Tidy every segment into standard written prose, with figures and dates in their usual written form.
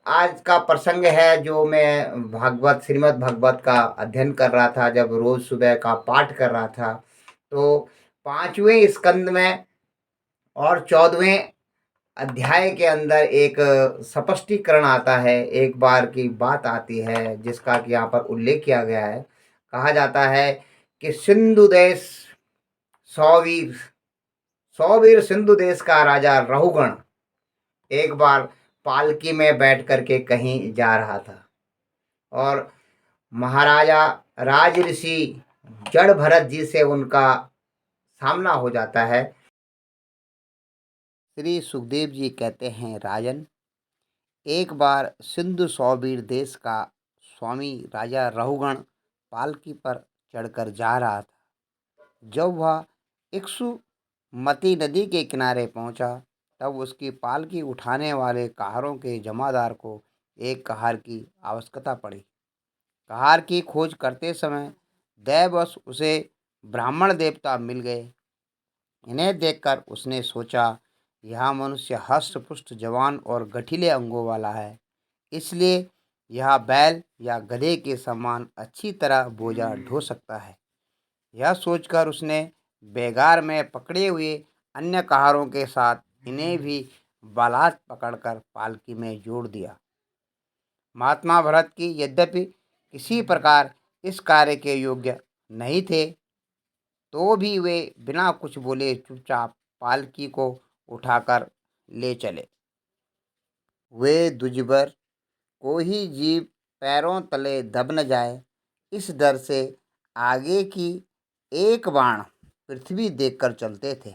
आज का प्रसंग है जो मैं भागवत श्रीमद् भागवत का अध्ययन कर रहा था, जब रोज सुबह का पाठ कर रहा था। तो 5वें स्कंद में और 14वें अध्याय के अंदर एक स्पष्टीकरण आता है। एक बार की बात आती है जिसका कि यहाँ पर उल्लेख किया गया है। कहा जाता है कि सिंधु देश सौवीर सौवीर सिंधु देश का राजा रहुगण एक बार पालकी में बैठ करके कहीं जा रहा था, और महाराजा राजऋषि जड़ भरत जी से उनका सामना हो जाता है। श्री सुखदेव जी कहते हैं, राजन, एक बार सिंधु सौबीर देश का स्वामी राजा रहुगण पालकी पर चढ़कर जा रहा था। जब वह इक्ष्वाकु नदी के किनारे पहुंचा, तब उसकी पालकी उठाने वाले कहारों के जमादार को एक कहार की आवश्यकता पड़ी। कहार की खोज करते समय दैववश उसे ब्राह्मण देवता मिल गए। इन्हें देखकर उसने सोचा, यह मनुष्य हष्ट-पुष्ट, जवान और गठीले अंगों वाला है, इसलिए यह बैल या गधे के समान अच्छी तरह बोझा ढो सकता है। यह सोचकर उसने बेगार में पकड़े हुए अन्य कहारों के साथ इन्हें भी बलात् पकड़कर पालकी में जोड़ दिया। महात्मा भरत की यद्यपि किसी प्रकार इस कार्य के योग्य नहीं थे, तो भी वे बिना कुछ बोले चुपचाप पालकी को उठाकर ले चले। वे दुजबर को ही जीव पैरों तले दब न जाए, इस डर से आगे की एक बाण पृथ्वी देखकर चलते थे।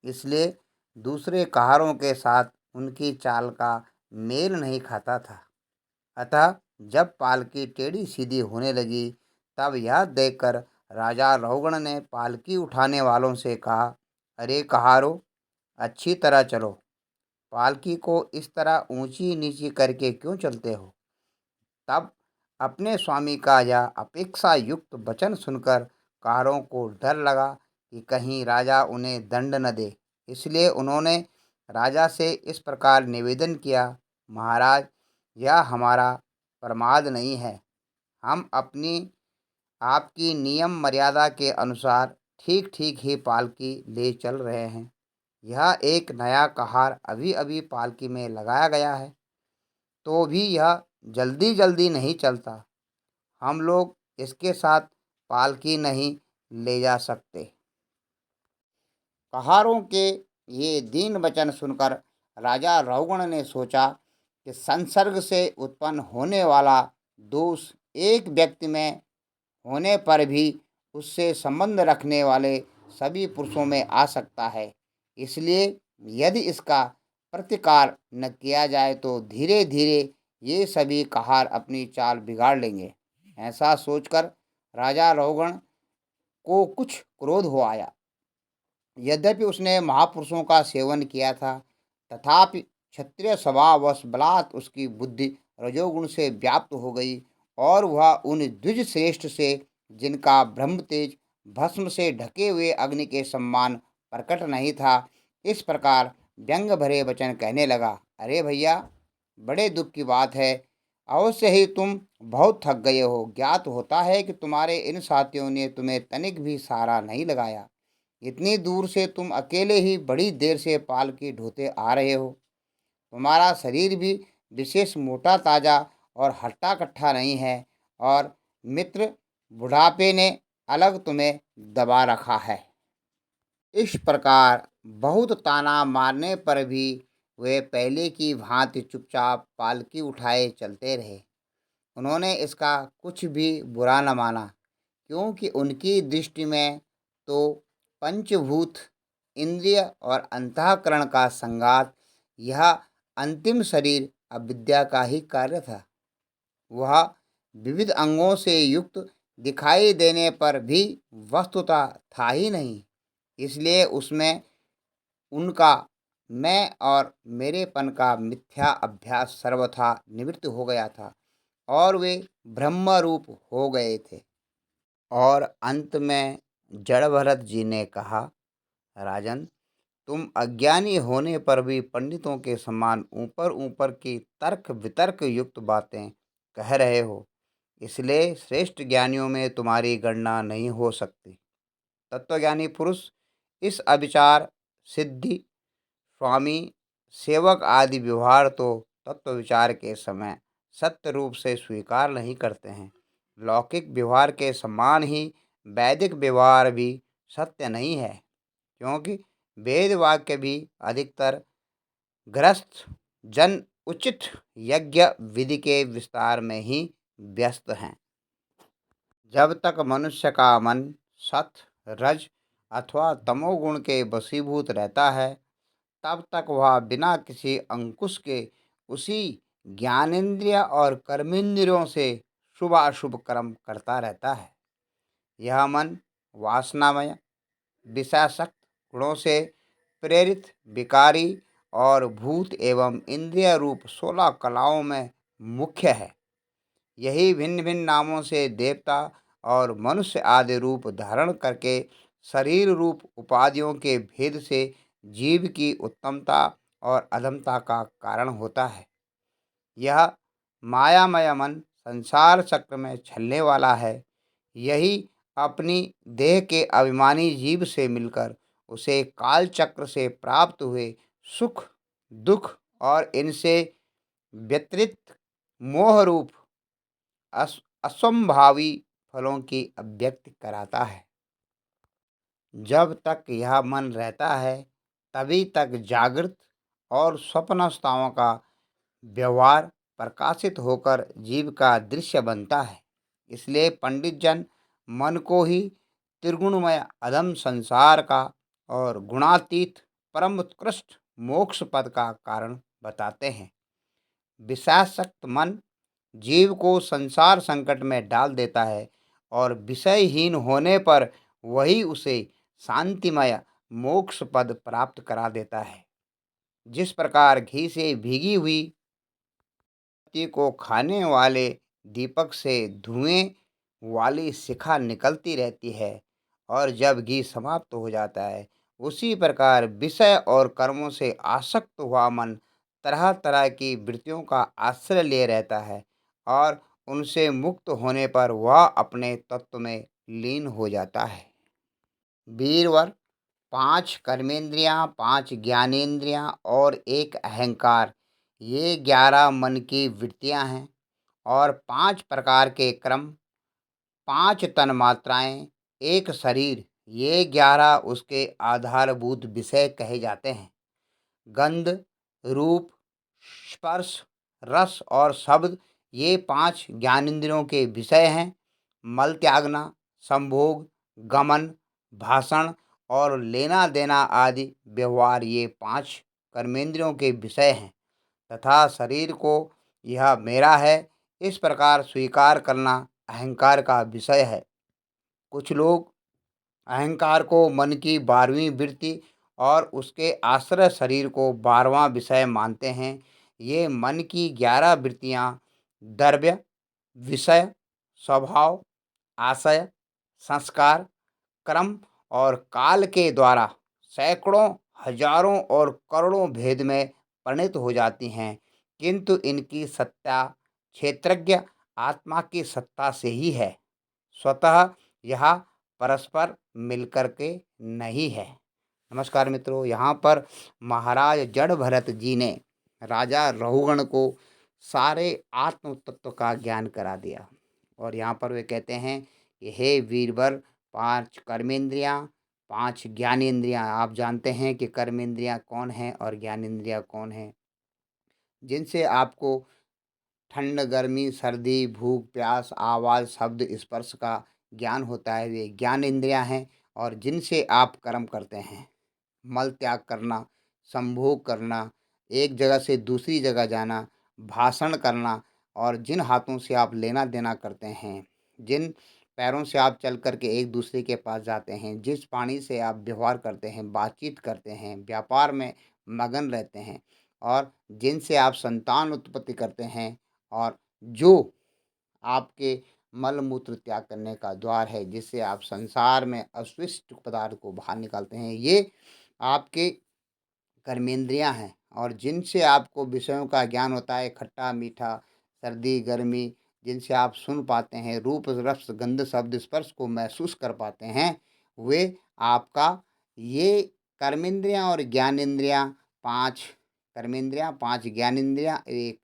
इसलिए दूसरे कहारों के साथ उनकी चाल का मेल नहीं खाता था। अतः जब पालकी टेढ़ी सीधी होने लगी, तब यह देखकर राजा रहुगण ने पालकी उठाने वालों से कहा, अरे कहारो, अच्छी तरह चलो। पालकी को इस तरह ऊंची नीची करके क्यों चलते हो? तब अपने स्वामी का यह अपेक्षा युक्त वचन सुनकर कहारों को डर लगा कि कहीं राजा उन्हें दंड न दे। इसलिए उन्होंने राजा से इस प्रकार निवेदन किया, महाराज, यह हमारा प्रमाद नहीं है। हम अपनी आपकी नियम मर्यादा के अनुसार ठीक ठीक ही पालकी ले चल रहे हैं। यह एक नया कहार अभी अभी पालकी में लगाया गया है, तो भी यह जल्दी जल्दी नहीं चलता। हम लोग इसके साथ पालकी नहीं ले जा सकते। कहारों के ये दीन वचन सुनकर राजा रहुगण ने सोचा कि संसर्ग से उत्पन्न होने वाला दोष एक व्यक्ति में होने पर भी उससे संबंध रखने वाले सभी पुरुषों में आ सकता है। इसलिए यदि इसका प्रतिकार न किया जाए तो धीरे धीरे ये सभी कहार अपनी चाल बिगाड़ लेंगे। ऐसा सोचकर राजा रहुगण को कुछ क्रोध हो आया। यद्यपि उसने महापुरुषों का सेवन किया था, तथापि क्षत्रिय स्वभाववश बलात् उसकी बुद्धि रजोगुण से व्याप्त हो गई, और वह उन द्विज श्रेष्ठ से, जिनका ब्रह्म तेज भस्म से ढके हुए अग्नि के समान प्रकट नहीं था, इस प्रकार व्यंग भरे वचन कहने लगा, अरे भैया, बड़े दुख की बात है। अवश्य ही तुम बहुत थक गए हो। ज्ञात होता है कि तुम्हारे इन साथियों ने तुम्हें तनिक भी सहारा नहीं लगाया। इतनी दूर से तुम अकेले ही बड़ी देर से पालकी ढोते आ रहे हो। तुम्हारा शरीर भी विशेष मोटा ताजा और हट्टा कट्ठा नहीं है, और मित्र बुढ़ापे ने अलग तुम्हें दबा रखा है। इस प्रकार बहुत ताना मारने पर भी वे पहले की भांति चुपचाप पालकी उठाए चलते रहे। उन्होंने इसका कुछ भी बुरा न माना, क्योंकि उनकी दृष्टि में तो पंचभूत, इंद्रिय और अंतःकरण का संघात, यह अंतिम शरीर अविद्या का ही कार्य था। वह विविध अंगों से युक्त दिखाई देने पर भी वस्तुतः था ही नहीं। इसलिए उसमें उनका मैं और मेरेपन का मिथ्या अभ्यास सर्वथा निवृत्त हो गया था, और वे ब्रह्म रूप हो गए थे। और अंत में जड़ भरत जी ने कहा, राजन, तुम अज्ञानी होने पर भी पंडितों के समान ऊपर ऊपर की तर्क वितर्क युक्त बातें कह रहे हो, इसलिए श्रेष्ठ ज्ञानियों में तुम्हारी गणना नहीं हो सकती। तत्वज्ञानी पुरुष इस अविचार, सिद्धि, स्वामी, सेवक आदि व्यवहार तो तत्व विचार के समय सत्य रूप से स्वीकार नहीं करते हैं। लौकिक व्यवहार के समान ही वैदिक व्यवहार भी सत्य नहीं है, क्योंकि वेद वाक्य भी अधिकतर गृहस्थ जन उचित यज्ञ विधि के विस्तार में ही व्यस्त हैं। जब तक मनुष्य का मन सत, रज अथवा तमोगुण के वशीभूत रहता है, तब तक वह बिना किसी अंकुश के उसी ज्ञानेंद्रिय और कर्मेंद्रियों से शुभ अशुभ कर्म करता रहता है। यह मन वासनामय, विषयासक्त, गुणों से प्रेरित, विकारी और भूत एवं इंद्रिय रूप 16 कलाओं में मुख्य है। यही भिन्न भिन्न नामों से देवता और मनुष्य आदि रूप धारण करके शरीर रूप उपाधियों के भेद से जीव की उत्तमता और अधमता का कारण होता है। यह मायामय मन संसार चक्र में छलने वाला है। यही अपनी देह के अभिमानी जीव से मिलकर उसे काल चक्र से प्राप्त हुए सुख, दुख और इनसे व्यतिरिक्त मोह रूप असंभावी फलों की अभिव्यक्ति कराता है। जब तक यह मन रहता है, तभी तक जागृत और स्वप्नावस्थाओं का व्यवहार प्रकाशित होकर जीव का दृश्य बनता है। इसलिए पंडित जन मन को ही त्रिगुणमय अधम संसार का और गुणातीत परम उत्कृष्ट मोक्ष पद का कारण बताते हैं। विषयासक्त मन जीव को संसार संकट में डाल देता है और विषयहीन होने पर वही उसे शांतिमय मोक्ष पद प्राप्त करा देता है। जिस प्रकार घी से भीगी हुई पत्ती को खाने वाले दीपक से धुएं वाली शिखा निकलती रहती है और जब घी समाप्त हो जाता है, उसी प्रकार विषय और कर्मों से आसक्त हुआ मन तरह तरह की वृत्तियों का आश्रय लिए रहता है और उनसे मुक्त होने पर वह अपने तत्व में लीन हो जाता है। वीरवर, 5 कर्मेंद्रियां, 5 ज्ञानेंद्रियां और एक अहंकार, ये 11 मन की वृत्तियां हैं। और 5 प्रकार के क्रम, 5 तन्मात्राएं, एक शरीर, ये 11 उसके आधारभूत विषय कहे जाते हैं। गंध, रूप, स्पर्श, रस और शब्द, ये 5 ज्ञानेंद्रियों के विषय हैं। मल त्यागना, संभोग, गमन, भाषण और लेना देना आदि व्यवहार, ये 5 कर्मेंद्रियों के विषय हैं। तथा शरीर को यह मेरा है, इस प्रकार स्वीकार करना अहंकार का विषय है। कुछ लोग अहंकार को मन की 12वीं वृत्ति और उसके आश्रय शरीर को 12वां विषय मानते हैं। ये मन की 11 वृत्तियां द्रव्य, विषय, स्वभाव, आशय, संस्कार, क्रम और काल के द्वारा सैकड़ों, हजारों और करोड़ों भेद में परिणित हो जाती हैं, किंतु इनकी सत्ता क्षेत्रज्ञ आत्मा की सत्ता से ही है। स्वतः यह परस्पर मिलकर के नहीं है। नमस्कार मित्रों, यहाँ पर महाराज जड़ भरत जी ने राजा रहुगण को सारे आत्म तत्व का ज्ञान करा दिया। और यहाँ पर वे कहते हैं कि हे वीरवर, 5 कर्मेंद्रियाँ, 5 ज्ञानेंद्रियाँ। आप जानते हैं कि कर्मेंद्रियाँ कौन हैं और ज्ञानेंद्रियाँ कौन हैं, जिनसे आपको ठंड, गर्मी, सर्दी, भूख, प्यास, आवाज़, शब्द, स्पर्श का ज्ञान होता है, वे ज्ञान इंद्रियाँ हैं। और जिनसे आप कर्म करते हैं, मल त्याग करना, संभोग करना, एक जगह से दूसरी जगह जाना, भाषण करना, और जिन हाथों से आप लेना देना करते हैं, जिन पैरों से आप चल कर के एक दूसरे के पास जाते हैं, जिस पानी से आप व्यवहार करते हैं, बातचीत करते हैं, व्यापार में मगन रहते हैं, और जिनसे आप संतान उत्पत्ति करते हैं, और जो आपके मल मूत्र त्याग करने का द्वार है, जिससे आप संसार में अशिष्ट पदार्थ को बाहर निकालते हैं, ये आपके कर्मेंद्रियां हैं और जिनसे आपको विषयों का ज्ञान होता है, खट्टा मीठा, सर्दी गर्मी, जिनसे आप सुन पाते हैं, रूप रस गंध शब्द स्पर्श को महसूस कर पाते हैं, वे आपका ये कर्मेंद्रियां और ज्ञानेंद्रियां, पांच कर्मेंद्रियां, पांच ज्ञानेंद्रियां, एक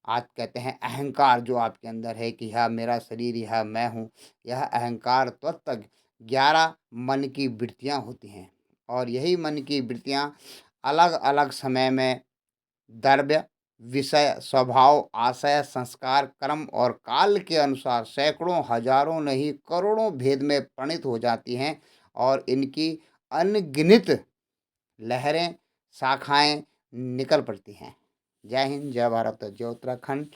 आज कहते हैं अहंकार जो आपके अंदर है कि यह मेरा शरीर, यह मैं हूँ, यह अहंकार तत्व 11 मन की वृत्तियां होती हैं। और यही मन की वृत्तियां अलग अलग समय में द्रव्य, विषय, स्वभाव, आशय, संस्कार, कर्म और काल के अनुसार सैकड़ों, हजारों नहीं करोड़ों भेद में परिणित हो जाती हैं और इनकी अनगिनत लहरें, शाखाएं निकल पड़ती हैं। जय हिंद, जय भारत, जय उत्तराखंड।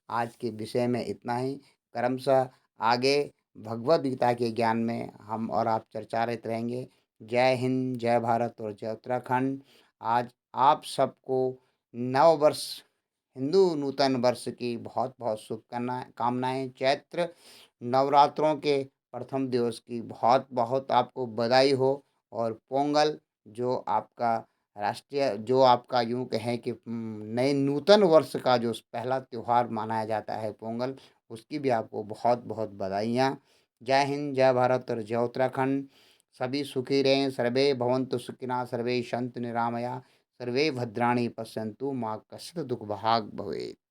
आज के विषय में इतना ही। क्रमशः आगे भगवद गीता के ज्ञान में हम और आप चर्चारत रहेंगे। जय हिंद, जय भारत और जय उत्तराखंड। आज आप सबको नव वर्ष, हिंदू नूतन वर्ष की बहुत बहुत कामनाएं। चैत्र नवरात्रों के प्रथम दिवस की बहुत बहुत आपको बधाई हो। और पोंगल जो आपका राष्ट्रीय, जो आपका यूं कहें कि नए नूतन वर्ष का जो पहला त्यौहार माना जाता है पोंगल, उसकी भी आपको बहुत बहुत बधाइयाँ। जय हिंद, जय भारत और जय उत्तराखंड। सभी सुखी रहें, सर्वे भवन्तु सुखिनः, सर्वे सन्तु निरामया, सर्वे भद्राणि पश्यन्तु, माँ कश्चित् दुःख भाग् भवेत्।